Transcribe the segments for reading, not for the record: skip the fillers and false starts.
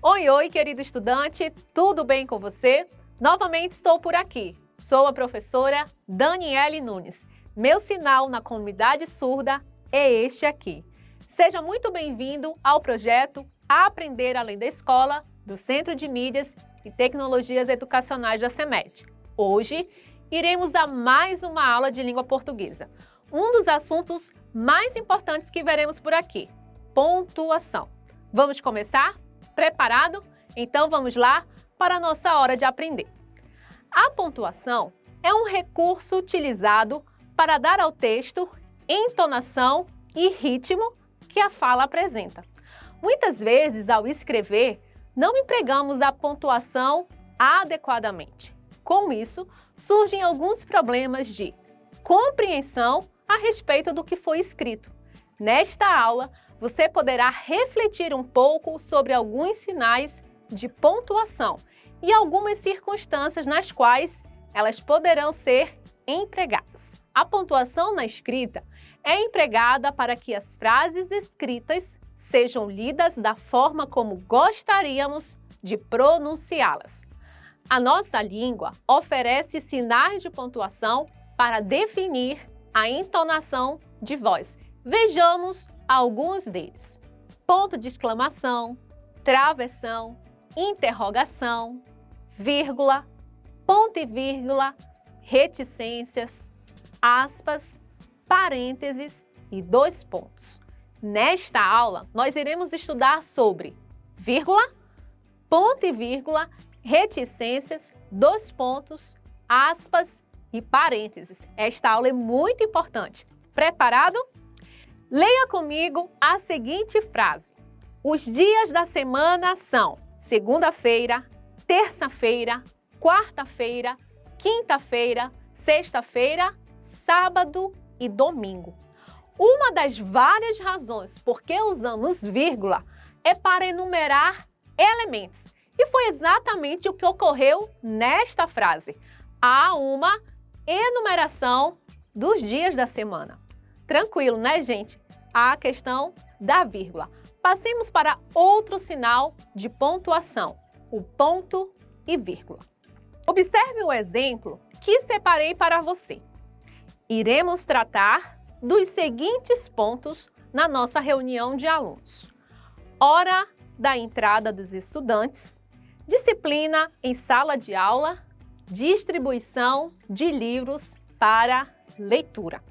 Oi, oi, querido estudante, tudo bem com você? Novamente estou por aqui. Sou a professora Daniele Nunes. Meu sinal na comunidade surda é este aqui. Seja muito bem-vindo ao projeto Aprender Além da Escola, do Centro de Mídias e Tecnologias Educacionais da CEMED. Hoje, iremos a mais uma aula de língua portuguesa. Um dos assuntos mais importantes que veremos por aqui, pontuação. Vamos começar? Preparado? Então vamos lá para a nossa hora de aprender. A pontuação é um recurso utilizado para dar ao texto entonação e ritmo que a fala apresenta. Muitas vezes, ao escrever, não empregamos a pontuação adequadamente. Com isso, surgem alguns problemas de compreensão a respeito do que foi escrito. Nesta aula, você poderá refletir um pouco sobre alguns sinais de pontuação e algumas circunstâncias nas quais elas poderão ser empregadas. A pontuação na escrita é empregada para que as frases escritas sejam lidas da forma como gostaríamos de pronunciá-las. A nossa língua oferece sinais de pontuação para definir a entonação de voz. Vejamos alguns deles: ponto de exclamação, travessão, interrogação, vírgula, ponto e vírgula, reticências, aspas, parênteses e dois pontos. Nesta aula, nós iremos estudar sobre vírgula, ponto e vírgula, reticências, dois pontos, aspas e parênteses. Esta aula é muito importante. Preparado? Leia comigo a seguinte frase. Os dias da semana são segunda-feira, terça-feira, quarta-feira, quinta-feira, sexta-feira, sábado e domingo. Uma das várias razões por que usamos vírgula é para enumerar elementos. E foi exatamente o que ocorreu nesta frase. Há uma enumeração dos dias da semana. Tranquilo, né, gente? A questão da vírgula. Passemos para outro sinal de pontuação, o ponto e vírgula. Observe o exemplo que separei para você. Iremos tratar dos seguintes pontos na nossa reunião de alunos: hora da entrada dos estudantes, disciplina em sala de aula, distribuição de livros para leitura.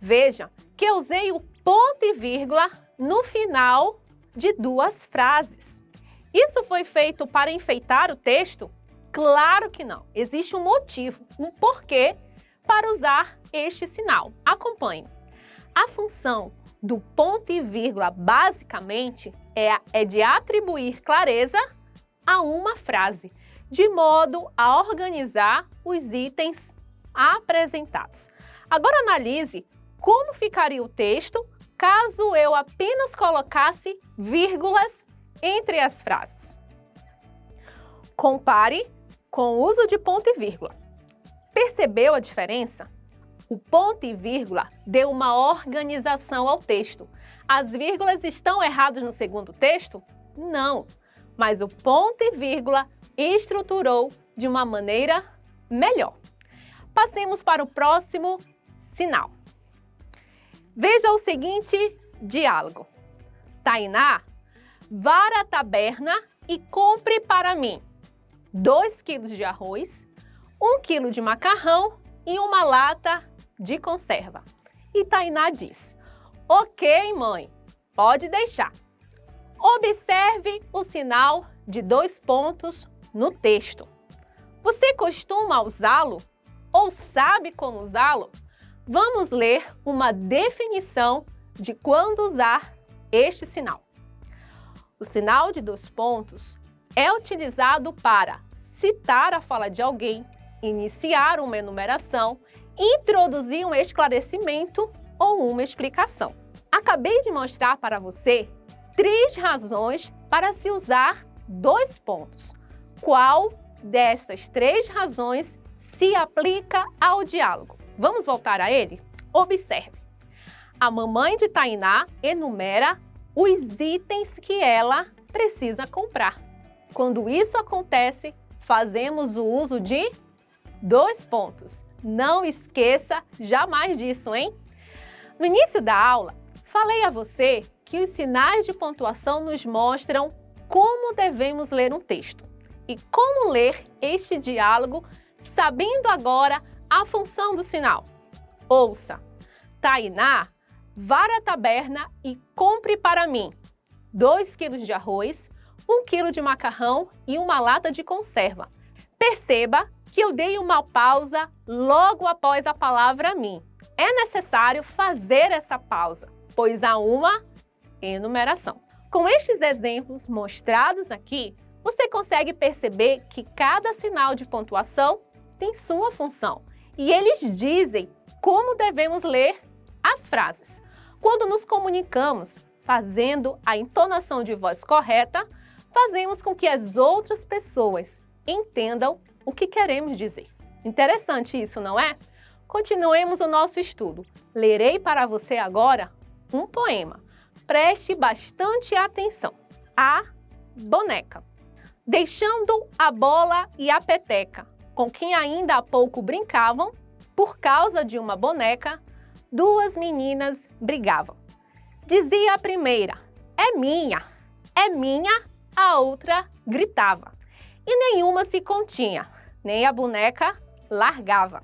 Veja que eu usei o ponto e vírgula no final de duas frases. Isso foi feito para enfeitar o texto? Claro que não. Existe um motivo, um porquê para usar este sinal. Acompanhe. A função do ponto e vírgula, basicamente, é de atribuir clareza a uma frase, de modo a organizar os itens apresentados. Agora analise como ficaria o texto caso eu apenas colocasse vírgulas entre as frases. Compare com o uso de ponto e vírgula. Percebeu a diferença? O ponto e vírgula deu uma organização ao texto. As vírgulas estão erradas no segundo texto? Não, mas o ponto e vírgula estruturou de uma maneira melhor. Passemos para o próximo sinal. Veja o seguinte diálogo. Tainá, vá à taberna e compre para mim 2 quilos de arroz, 1 quilo de macarrão e uma lata de conserva. E Tainá diz: ok, mãe, pode deixar. Observe o sinal de 2 pontos no texto. Você costuma usá-lo ou sabe como usá-lo? Vamos ler uma definição de quando usar este sinal. O sinal de 2 pontos é utilizado para citar a fala de alguém, iniciar uma enumeração, introduzir um esclarecimento ou uma explicação. Acabei de mostrar para você 3 razões para se usar 2 pontos. Qual destas 3 razões se aplica ao diálogo? Vamos voltar a ele? Observe. A mamãe de Tainá enumera os itens que ela precisa comprar. Quando isso acontece, fazemos o uso de 2 pontos. Não esqueça jamais disso, hein? No início da aula, falei a você que os sinais de pontuação nos mostram como devemos ler um texto e como ler este diálogo, sabendo agora a função do sinal. Ouça: Tainá, vá à taberna e compre para mim 2 quilos de arroz, 1 quilo de macarrão e uma lata de conserva. Perceba que eu dei uma pausa logo após a palavra mim. É necessário fazer essa pausa, pois há uma enumeração. Com estes exemplos mostrados aqui, você consegue perceber que cada sinal de pontuação tem sua função e eles dizem como devemos ler as frases. Quando nos comunicamos fazendo a entonação de voz correta, fazemos com que as outras pessoas entendam o que queremos dizer. Interessante isso, não é? Continuemos o nosso estudo. Lerei para você agora um poema. Preste bastante atenção. A boneca. Deixando a bola e a peteca, com quem ainda há pouco brincavam, por causa de uma boneca, 2 meninas brigavam. Dizia a primeira: é minha, a outra gritava. E nenhuma se continha, nem a boneca largava.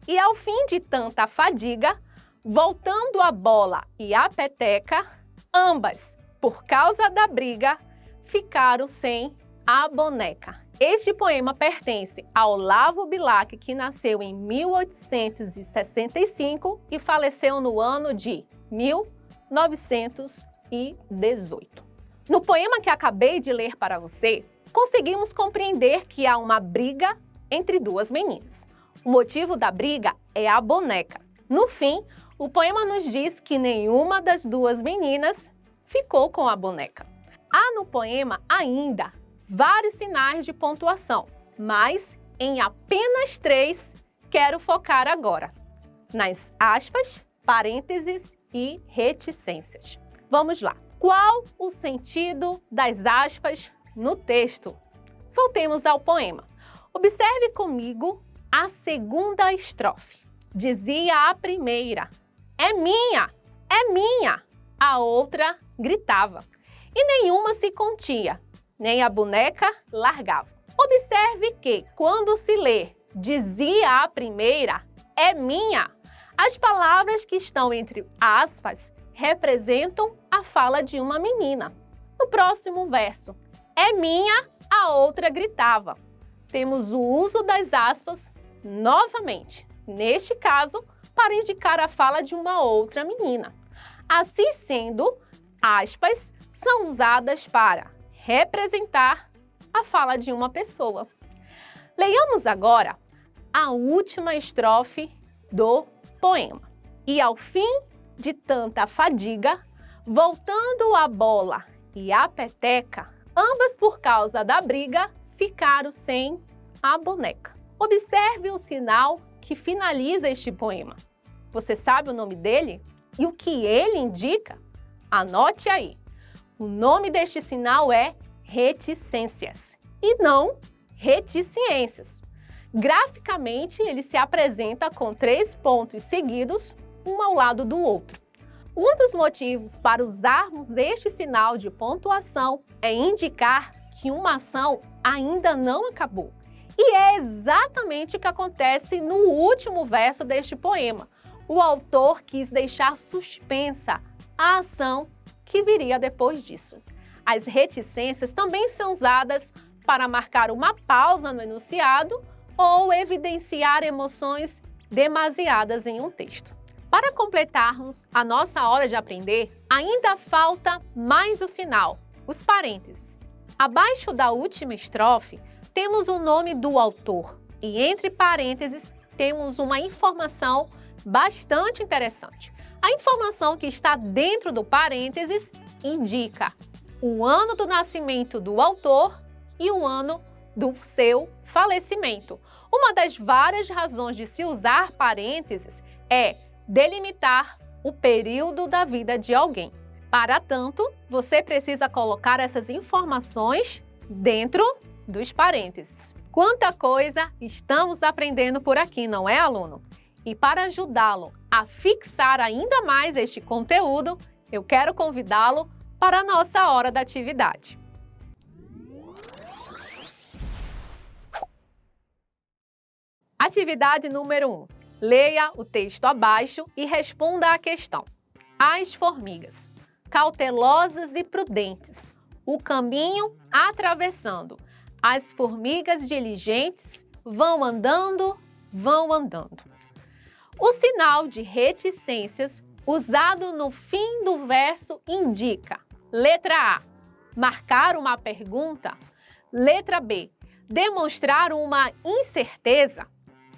E ao fim de tanta fadiga, voltando a bola e a peteca, ambas, por causa da briga, ficaram sem a boneca. Este poema pertence ao Olavo Bilac, que nasceu em 1865 e faleceu no ano de 1918. No poema que acabei de ler para você, conseguimos compreender que há uma briga entre 2 meninas. O motivo da briga é a boneca. No fim, o poema nos diz que nenhuma das 2 meninas ficou com a boneca. Há no poema ainda vários sinais de pontuação, mas em apenas 3 quero focar agora: nas aspas, parênteses e reticências. Vamos lá. Qual o sentido das aspas no texto? Voltemos ao poema. Observe comigo a segunda estrofe. Dizia a primeira: é minha, a outra gritava. E nenhuma se continha, nem a boneca largava. Observe que, quando se lê dizia a primeira, é minha, as palavras que estão entre aspas representam a fala de uma menina. No próximo verso, é minha, a outra gritava. Temos o uso das aspas novamente, neste caso, para indicar a fala de uma outra menina. Assim sendo, aspas são usadas para representar a fala de uma pessoa. Leiamos agora a última estrofe do poema. E ao fim de tanta fadiga, voltando a bola e a peteca, ambas por causa da briga, ficaram sem a boneca. Observe o sinal que finaliza este poema. Você sabe o nome dele? E o que ele indica? Anote aí. O nome deste sinal é reticências e não reticências. Graficamente, ele se apresenta com 3 pontos seguidos, um ao lado do outro. Um dos motivos para usarmos este sinal de pontuação é indicar que uma ação ainda não acabou. E é exatamente o que acontece no último verso deste poema. O autor quis deixar suspensa a ação que viria depois disso. As reticências também são usadas para marcar uma pausa no enunciado ou evidenciar emoções demasiadas em um texto. Para completarmos a nossa hora de aprender, ainda falta mais o sinal, os parênteses. Abaixo da última estrofe, temos o nome do autor e entre parênteses temos uma informação bastante interessante. A informação que está dentro do parênteses indica o ano do nascimento do autor e o ano do seu falecimento. Uma das várias razões de se usar parênteses é delimitar o período da vida de alguém. Para tanto, você precisa colocar essas informações dentro dos parênteses. Quanta coisa estamos aprendendo por aqui, não é, aluno? E para ajudá-lo a fixar ainda mais este conteúdo, eu quero convidá-lo para a nossa hora da atividade. Atividade número 1. Leia o texto abaixo e responda à questão. As formigas, cautelosas e prudentes, o caminho atravessando. As formigas diligentes vão andando, vão andando. O sinal de reticências usado no fim do verso indica: letra A, marcar uma pergunta. Letra B, demonstrar uma incerteza.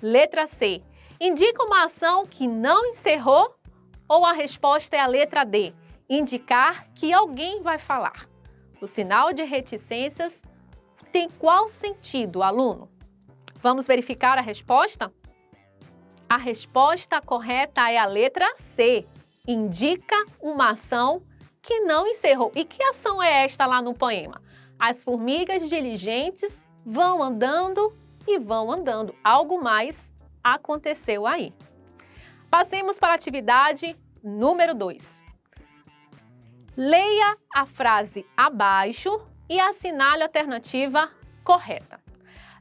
Letra C, indica uma ação que não encerrou? Ou a resposta é a letra D, indicar que alguém vai falar? O sinal de reticências tem qual sentido, aluno? Vamos verificar a resposta? A resposta correta é a letra C, indica uma ação que não encerrou. E que ação é esta lá no poema? As formigas diligentes vão andando e vão andando. Algo mais aconteceu aí. Passemos para a atividade número 2. Leia a frase abaixo e assinale a alternativa correta.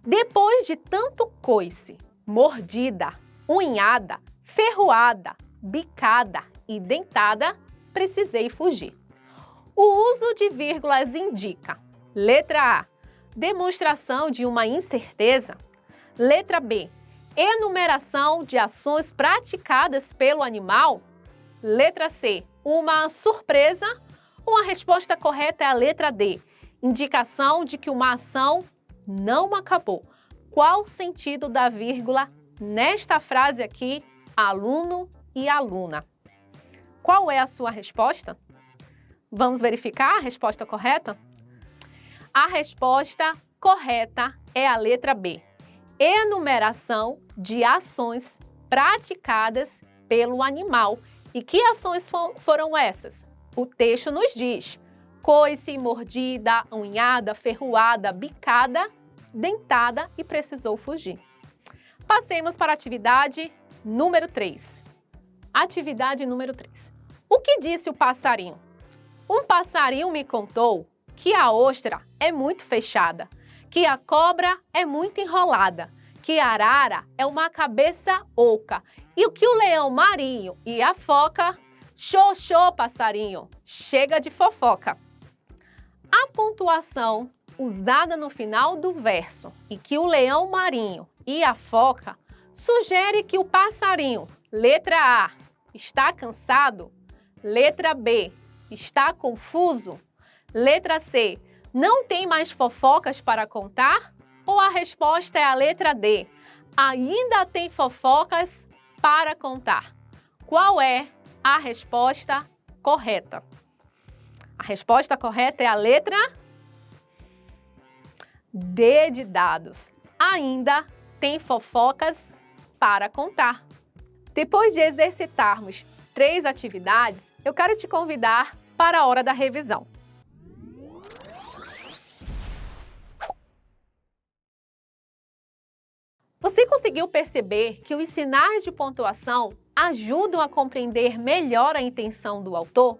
Depois de tanto coice, mordida, unhada, ferroada, bicada e dentada, precisei fugir. O uso de vírgulas indica: letra A, demonstração de uma incerteza. Letra B, enumeração de ações praticadas pelo animal. Letra C, uma surpresa. Ou a resposta correta é a letra D, indicação de que uma ação não acabou. Qual o sentido da vírgula nesta frase aqui, aluno e aluna? Qual é a sua resposta? Vamos verificar a resposta correta? A resposta correta é a letra B, enumeração de ações praticadas pelo animal. E que ações foram essas? O texto nos diz: coice, mordida, unhada, ferroada, bicada, dentada e precisou fugir. Passemos para a atividade número 3. Atividade número 3. O que disse o passarinho? Um passarinho me contou que a ostra é muito fechada, que a cobra é muito enrolada, que a arara é uma cabeça oca e o que o leão marinho e a foca... Xoxô, passarinho, chega de fofoca. A pontuação usada no final do verso e que o leão marinho e a foca sugere que o passarinho, letra A, está cansado, letra B, está confuso, letra C, não tem mais fofocas para contar? Ou a resposta é a letra D, ainda tem fofocas para contar? Qual é a resposta correta? A resposta correta é a letra D de dados. Ainda tem fofocas para contar. Depois de exercitarmos 3 atividades, eu quero te convidar para a hora da revisão. Você conseguiu perceber que os sinais de pontuação ajudam a compreender melhor a intenção do autor?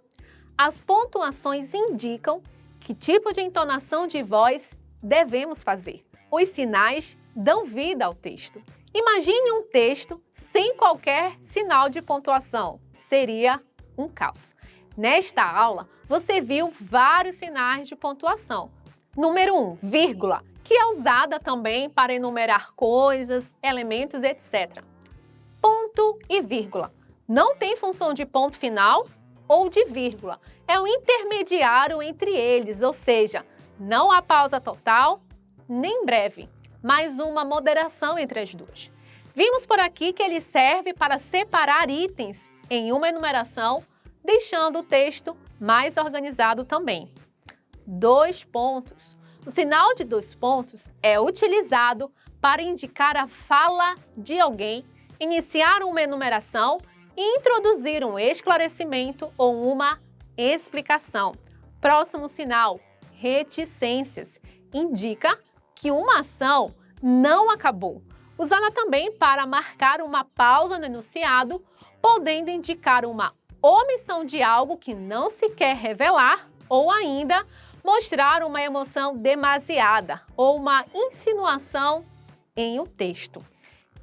As pontuações indicam que tipo de entonação de voz devemos fazer. Os sinais dão vida ao texto. Imagine um texto sem qualquer sinal de pontuação. Seria um caos. Nesta aula, você viu vários sinais de pontuação. Número 1, vírgula, que é usada também para enumerar coisas, elementos, etc. Ponto e vírgula. Não tem função de ponto final ou de vírgula. É um intermediário entre eles, ou seja, não há pausa total, nem breve, mas uma moderação entre as duas. Vimos por aqui que ele serve para separar itens em uma enumeração, deixando o texto mais organizado também. 2 pontos. O sinal de 2 pontos é utilizado para indicar a fala de alguém, iniciar uma enumeração e introduzir um esclarecimento ou uma explicação. Próximo sinal, reticências. Indica que uma ação não acabou. Usada também para marcar uma pausa no enunciado, podendo indicar uma omissão de algo que não se quer revelar ou ainda mostrar uma emoção demasiada ou uma insinuação em um texto.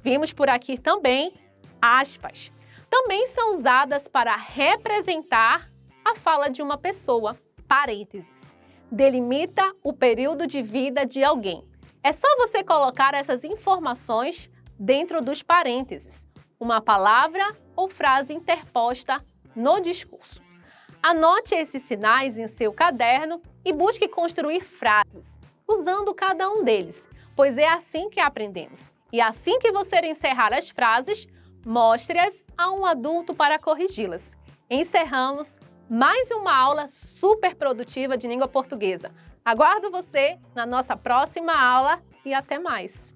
Vimos por aqui também aspas. Também são usadas para representar a fala de uma pessoa. Parênteses. Delimita o período de vida de alguém. É só você colocar essas informações dentro dos parênteses, uma palavra ou frase interposta no discurso. Anote esses sinais em seu caderno e busque construir frases, usando cada um deles, pois é assim que aprendemos. E assim que você encerrar as frases, mostre-as a um adulto para corrigi-las. Encerramos mais uma aula super produtiva de língua portuguesa. Aguardo você na nossa próxima aula e até mais!